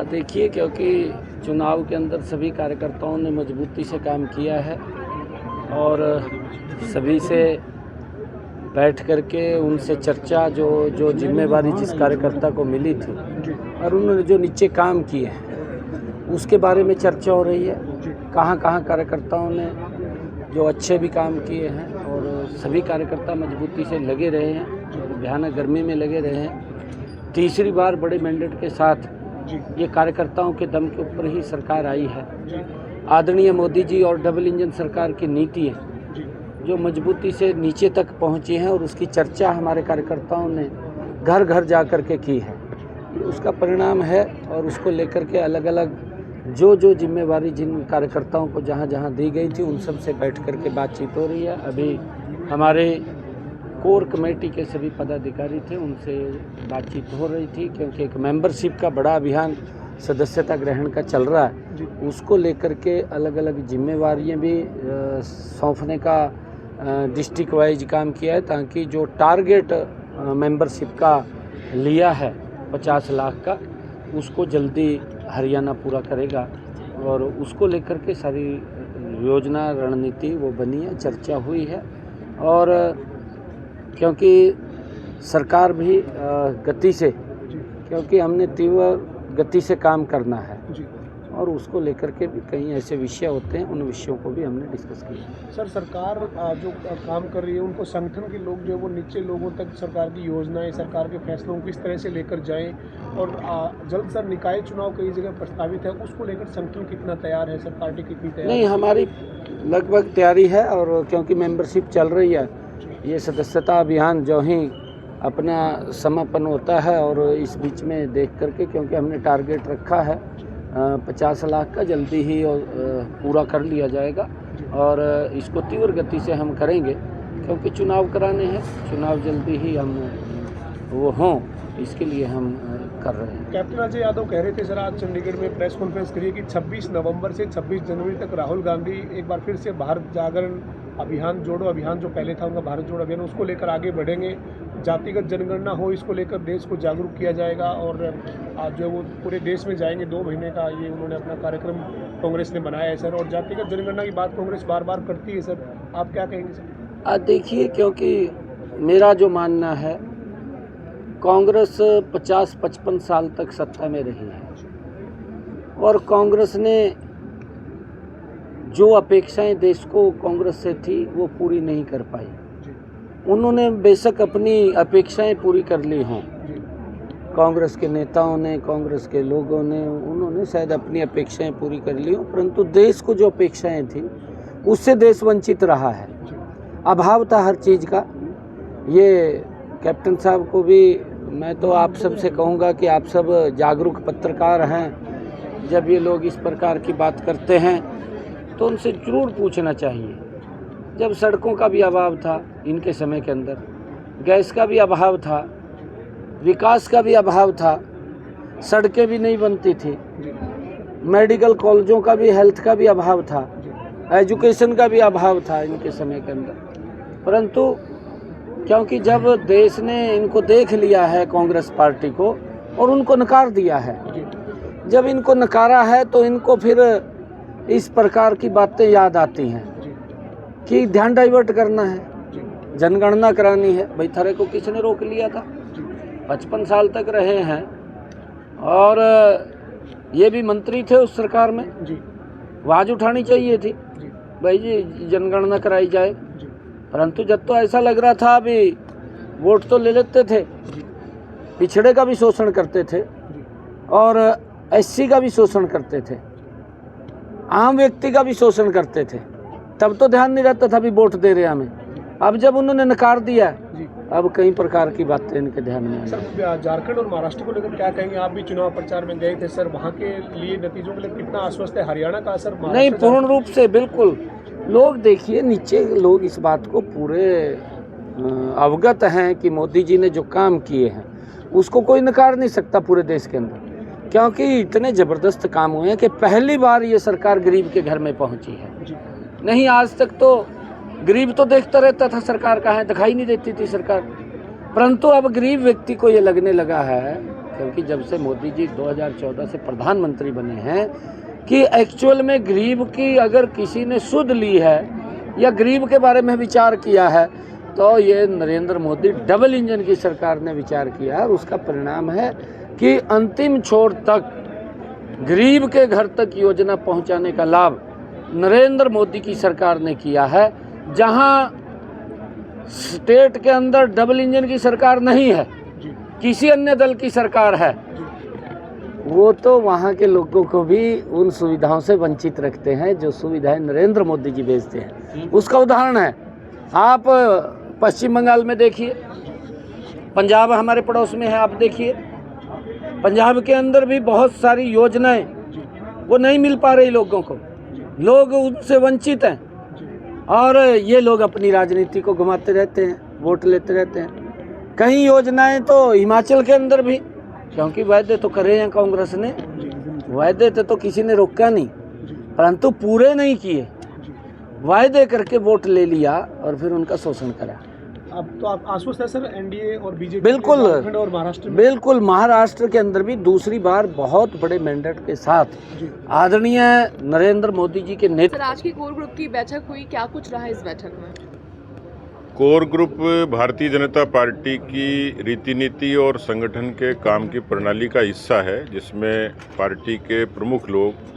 देखिए, क्योंकि चुनाव के अंदर सभी कार्यकर्ताओं ने मजबूती से काम किया है और सभी से बैठ करके उनसे चर्चा जो जिम्मेवारी जिस कार्यकर्ता को मिली थी और उन्होंने जो नीचे काम किए हैं उसके बारे में चर्चा हो रही है। कहाँ कार्यकर्ताओं ने जो अच्छे भी काम किए हैं और सभी कार्यकर्ता मजबूती से लगे रहे हैं, भयानक गर्मी में लगे रहे हैं। तीसरी बार बड़े मैंडेट के साथ ये कार्यकर्ताओं के दम के ऊपर ही सरकार आई है। आदरणीय मोदी जी और डबल इंजन सरकार की नीति है जो मजबूती से नीचे तक पहुंची हैं और उसकी चर्चा हमारे कार्यकर्ताओं ने घर घर जा कर के की है। उसका परिणाम है और उसको लेकर के अलग अलग जो जिम्मेवारी जिन कार्यकर्ताओं को जहां जहां दी गई थी उन सब से बैठ कर के बातचीत हो रही है। अभी हमारे कोर कमेटी के सभी पदाधिकारी थे, उनसे बातचीत हो रही थी, क्योंकि एक मेंबरशिप का बड़ा अभियान सदस्यता ग्रहण का चल रहा है। उसको लेकर के अलग अलग जिम्मेवारियां भी सौंपने का डिस्ट्रिक्ट वाइज काम किया है, ताकि जो टारगेट मेंबरशिप का लिया है 50 लाख का, उसको जल्दी हरियाणा पूरा करेगा और उसको लेकर के सारी योजना रणनीति वो बनी है, चर्चा हुई है। और क्योंकि सरकार भी गति से, क्योंकि हमने तीव्र गति से काम करना है और उसको लेकर के भी कई ऐसे विषय होते हैं, उन विषयों को भी हमने डिस्कस किया। सर, सरकार जो काम कर रही है उनको संगठन के लोग जो है वो नीचे लोगों तक सरकार की योजनाएं, सरकार के फैसलों को किस तरह से लेकर जाएं और जल्द सर निकाय चुनाव कई जगह प्रस्तावित है, उसको लेकर संगठन कितना तैयार है, सर पार्टी कितनी तैयार है? नहीं, हमारी लगभग तैयारी है और क्योंकि मेंबरशिप चल रही है, ये सदस्यता अभियान जो ही अपना समापन होता है और इस बीच में देख करके, क्योंकि हमने टारगेट रखा है 50 लाख का, जल्दी ही पूरा कर लिया जाएगा और इसको तीव्र गति से हम करेंगे, क्योंकि चुनाव कराने हैं, चुनाव जल्दी ही हम वो हों, इसके लिए हम कर रहे हैं। कैप्टन अजय यादव कह रहे थे सर आज चंडीगढ़ में प्रेस कॉन्फ्रेंस करिए कि 26 नवंबर से 26 जनवरी तक राहुल गांधी एक बार फिर से भारत जागरण अभियान, जोड़ो अभियान जो पहले था उनका भारत जोड़ो अभियान, उसको लेकर आगे बढ़ेंगे। जातिगत जनगणना हो, इसको लेकर देश को जागरूक किया जाएगा और आज जो वो पूरे देश में जाएंगे 2 महीने का ये उन्होंने अपना कार्यक्रम कांग्रेस ने बनाया है सर। और जातिगत जनगणना की बात कांग्रेस बार बार करती है सर, आप क्या कहेंगे सर? देखिए, क्योंकि मेरा जो मानना है, कांग्रेस 50-55 साल तक सत्ता में रही है और कांग्रेस ने जो अपेक्षाएं देश को कांग्रेस से थी वो पूरी नहीं कर पाई। उन्होंने बेशक अपनी अपेक्षाएं पूरी कर ली हों, कांग्रेस के नेताओं ने, कांग्रेस के लोगों ने, उन्होंने शायद अपनी अपेक्षाएं पूरी कर ली हों, परंतु देश को जो अपेक्षाएं थी उससे देश वंचित रहा है। अभाव था हर चीज़ का। ये कैप्टन साहब को भी मैं तो आप सब से कहूँगा कि आप सब जागरूक पत्रकार हैं, जब ये लोग इस प्रकार की बात करते हैं तो उनसे जरूर पूछना चाहिए। जब सड़कों का भी अभाव था इनके समय के अंदर, गैस का भी अभाव था, विकास का भी अभाव था, सड़कें भी नहीं बनती थी, मेडिकल कॉलेजों का भी, हेल्थ का भी अभाव था, एजुकेशन का भी अभाव था इनके समय के अंदर। परंतु क्योंकि जब देश ने इनको देख लिया है कांग्रेस पार्टी को और उनको नकार दिया है, जब इनको नकारा है तो इनको फिर इस प्रकार की बातें याद आती हैं कि ध्यान डाइवर्ट करना है, जनगणना करानी है। भाई थारे को किसने रोक लिया था? 55 साल तक रहे हैं और ये भी मंत्री थे उस सरकार में, आवाज़ उठानी चाहिए थी भाई जी जनगणना कराई जाए। परंतु जब तो ऐसा लग रहा था अभी वोट तो ले लेते थे, पिछड़े का भी शोषण करते थे और एससी का भी शोषण करते थे, आम व्यक्ति का भी शोषण करते थे, तब तो ध्यान नहीं रहता था भी वोट दे रहे हमें। अब जब उन्होंने नकार दिया, अब कई प्रकार की बातें इनके ध्यान में आई। सर, झारखंड और महाराष्ट्र को लेकर क्या कहेंगे? आप भी चुनाव प्रचार में गए थे सर, वहाँ के लिए नतीजों के लिए कितना आश्वस्त है? हरियाणा का असर नहीं, पूर्ण रूप से बिल्कुल। लोग देखिए, नीचे लोग इस बात को पूरे अवगत हैं कि मोदी जी ने जो काम किए हैं उसको कोई नकार नहीं सकता पूरे देश के अंदर, क्योंकि इतने ज़बरदस्त काम हुए हैं कि पहली बार ये सरकार गरीब के घर में पहुंची है। नहीं, आज तक तो गरीब तो देखता रहता था सरकार कहाँ है, दिखाई नहीं देती थी सरकार, परंतु अब गरीब व्यक्ति को ये लगने लगा है क्योंकि जब से मोदी जी 2014 से प्रधानमंत्री बने हैं कि एक्चुअल में गरीब की अगर किसी ने सुध ली है या गरीब के बारे में विचार किया है तो ये नरेंद्र मोदी डबल इंजन की सरकार ने विचार किया और उसका परिणाम है कि अंतिम छोर तक गरीब के घर तक योजना पहुंचाने का लाभ नरेंद्र मोदी की सरकार ने किया है। जहां स्टेट के अंदर डबल इंजन की सरकार नहीं है, किसी अन्य दल की सरकार है, वो तो वहाँ के लोगों को भी उन सुविधाओं से वंचित रखते हैं जो सुविधाएं नरेंद्र मोदी जी भेजते हैं। उसका उदाहरण है, आप पश्चिम बंगाल में देखिए, पंजाब हमारे पड़ोस में है, आप देखिए पंजाब के अंदर भी बहुत सारी योजनाएं वो नहीं मिल पा रही लोगों को, लोग उनसे वंचित हैं और ये लोग अपनी राजनीति को घुमाते रहते हैं, वोट लेते रहते हैं। कई योजनाएं तो हिमाचल के अंदर भी, क्योंकि वायदे तो करे हैं कांग्रेस ने, वायदे तो किसी ने रोका नहीं, परंतु पूरे नहीं किए, वायदे करके वोट ले लिया और फिर उनका शोषण करा। अब तो आप आश्वस्त है सर एनडीए और बीजेपी बिल्कुल, झारखंड और महाराष्ट्र में? बिल्कुल, महाराष्ट्र के अंदर भी दूसरी बार बहुत बड़े मैंडेट के साथ आदरणीय नरेंद्र मोदी जी के नेतृत्व। सर आज की कोर ग्रुप की बैठक हुई, क्या कुछ रहा इस बैठक में? Core group Bharatiya Janata party की रीति नीति और संगठन के काम की प्रणाली का हिस्सा है, जिसमें पार्टी के प्रमुख लोग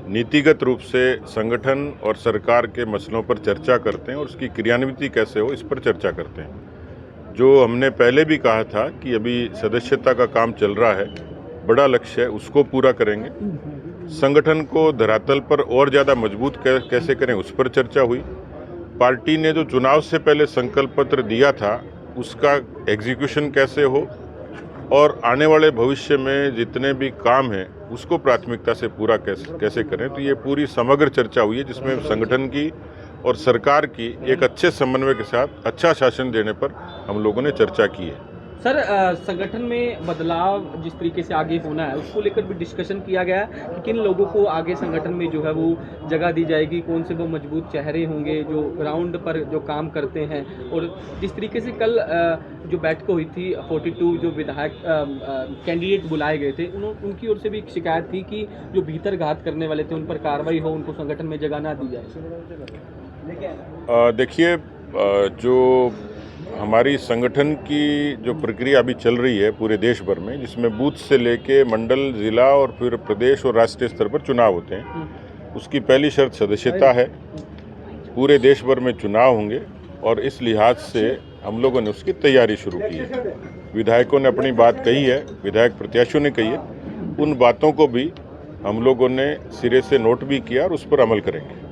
नीतिगत रूप से संगठन और सरकार के मसलों पर चर्चा करते हैं और उसकी क्रियान्विति कैसे हो इस पर चर्चा करते हैं। जो हमने पहले भी कहा था कि अभी सदस्यता का काम चल रहा है, बड़ा लक्ष्य है, उसको पूरा करेंगे। संगठन को धरातल पर और ज़्यादा मजबूत कैसे करें उस पर चर्चा हुई। पार्टी ने जो चुनाव से पहले संकल्प पत्र दिया था उसका एग्जीक्यूशन कैसे हो और आने वाले भविष्य में जितने भी काम हैं उसको प्राथमिकता से पूरा कैसे करें। तो ये पूरी समग्र चर्चा हुई है जिसमें संगठन की और सरकार की एक अच्छे समन्वय के साथ अच्छा शासन देने पर हम लोगों ने चर्चा की है। सर संगठन में बदलाव जिस तरीके से आगे होना है उसको लेकर भी डिस्कशन किया गया है कि किन लोगों को आगे संगठन में जो है वो जगह दी जाएगी, कौन से वो मजबूत चेहरे होंगे जो ग्राउंड पर जो काम करते हैं। और जिस तरीके से कल जो बैठक हुई थी 42 जो विधायक कैंडिडेट बुलाए गए थे उनकी ओर से भी एक शिकायत थी कि जो भीतर घात करने वाले थे उन पर कार्रवाई हो, उनको संगठन में जगह ना दी जाए। देखिए, जो हमारी संगठन की जो प्रक्रिया अभी चल रही है पूरे देश भर में, जिसमें बूथ से लेके मंडल, जिला और फिर प्रदेश और राष्ट्रीय स्तर पर चुनाव होते हैं, उसकी पहली शर्त सदस्यता है। पूरे देश भर में चुनाव होंगे और इस लिहाज से हम लोगों ने उसकी तैयारी शुरू की है। विधायकों ने अपनी बात कही है, विधायक प्रत्याशियों ने कही है, उन बातों को भी हम लोगों ने सिरे से नोट भी किया और उस पर अमल करेंगे।